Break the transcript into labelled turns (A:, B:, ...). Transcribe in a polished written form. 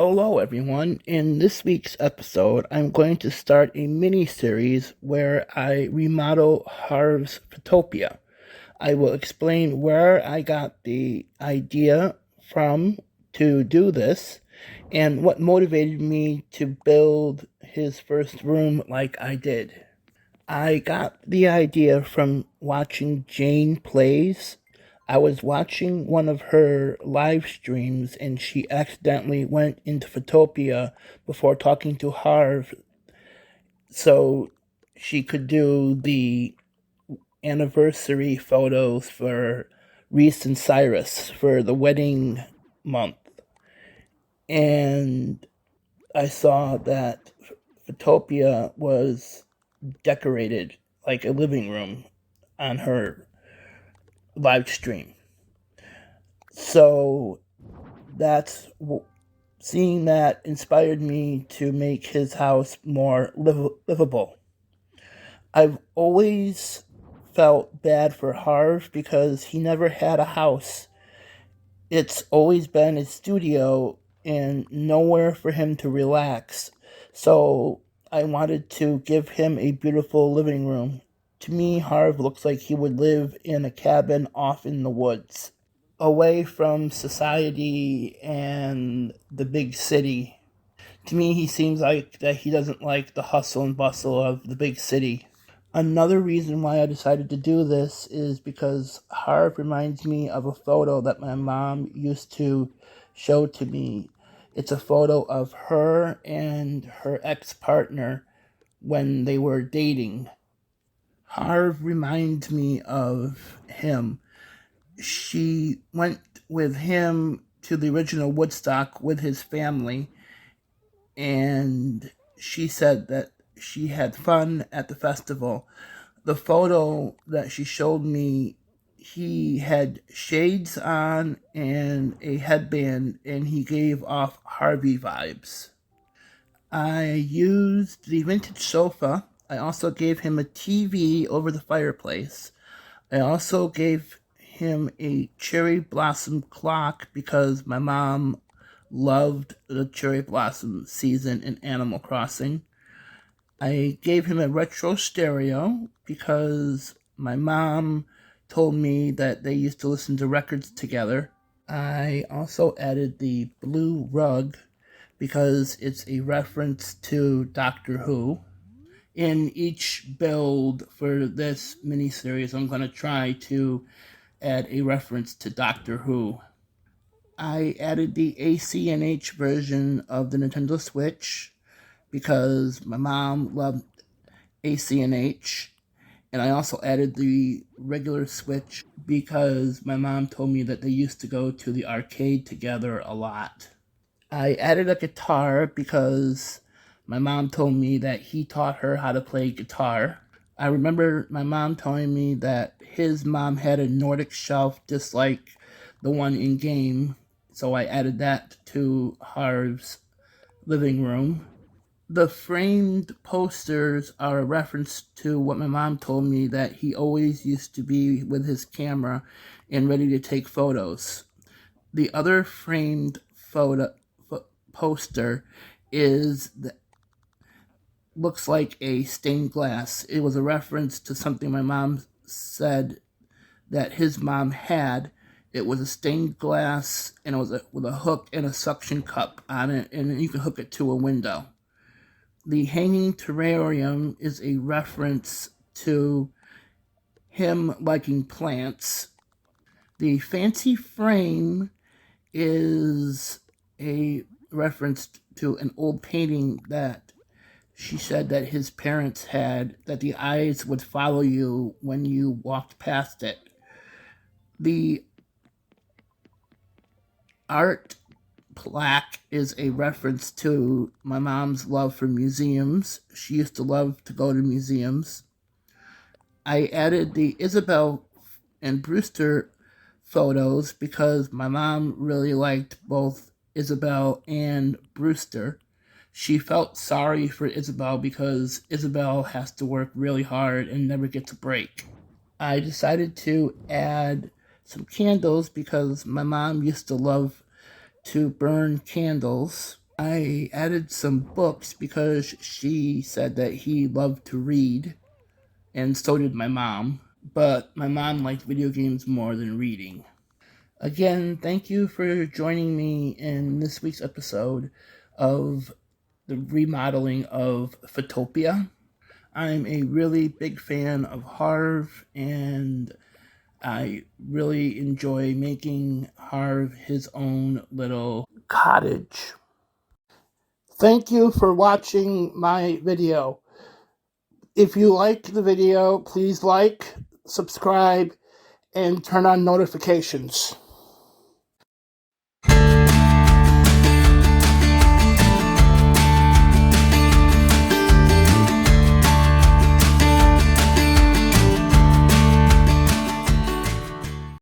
A: Hello, everyone. In this week's episode, I'm going to start a mini series where I remodel Harve's Photopia. I will explain where I got the idea from to do this and what motivated me to build his first room like I did. I got the idea from watching Jane Plays. I was watching one of her live streams and she accidentally went into Photopia before talking to Harve so she could do the anniversary photos for Reese and Cyrus for the wedding month. And I saw that Photopia was decorated like a living room on her live stream. So that's seeing that inspired me to make his house more livable. I've always felt bad for Harve because he never had a house. It's always been a studio and nowhere for him to relax. So I wanted to give him a beautiful living room. To me, Harve looks like he would live in a cabin off in the woods, away from society and the big city. To me, he seems like that he doesn't like the hustle and bustle of the big city. Another reason why I decided to do this is because Harve reminds me of a photo that my mom used to show to me. It's a photo of her and her ex-partner when they were dating. Harve reminds me of him. She went with him to the original Woodstock with his family, and she said that she had fun at the festival. The photo that she showed me, he had shades on and a headband, and he gave off Harvey vibes. I used the vintage sofa. I also gave him a TV over the fireplace. I also gave him a cherry blossom clock because my mom loved the cherry blossom season in Animal Crossing. I gave him a retro stereo because my mom told me that they used to listen to records together. I also added the blue rug because it's a reference to Doctor Who. In each build for this miniseries, I'm going to try to add a reference to Doctor Who. I added the ACNH version of the Nintendo Switch because my mom loved ACNH, and I also added the regular Switch because my mom told me that they used to go to the arcade together a lot. I added a guitar because my mom told me that he taught her how to play guitar. I remember my mom telling me that his mom had a Nordic shelf just like the one in game, so I added that to Harve's living room. The framed posters are a reference to what my mom told me, that he always used to be with his camera and ready to take photos. The other framed poster looks like a stained glass. It was a reference to something my mom said that his mom had. It was a stained glass, and it was with a hook and a suction cup on it, and you can hook it to a window. The hanging terrarium is a reference to him liking plants. The fancy frame is a reference to an old painting that she said that his parents had, that the eyes would follow you when you walked past it. The art plaque is a reference to my mom's love for museums. She used to love to go to museums. I added the Isabel and Brewster photos because my mom really liked both Isabel and Brewster. She felt sorry for Isabel because Isabel has to work really hard and never gets a break. I decided to add some candles because my mom used to love to burn candles. I added some books because she said that he loved to read, and so did my mom. But my mom liked video games more than reading. Again, thank you for joining me in this week's episode of the remodeling of Photopia. I'm a really big fan of Harve, and I really enjoy making Harve his own little cottage. Thank you for watching my video. If you liked the video, please like, subscribe, and turn on notifications.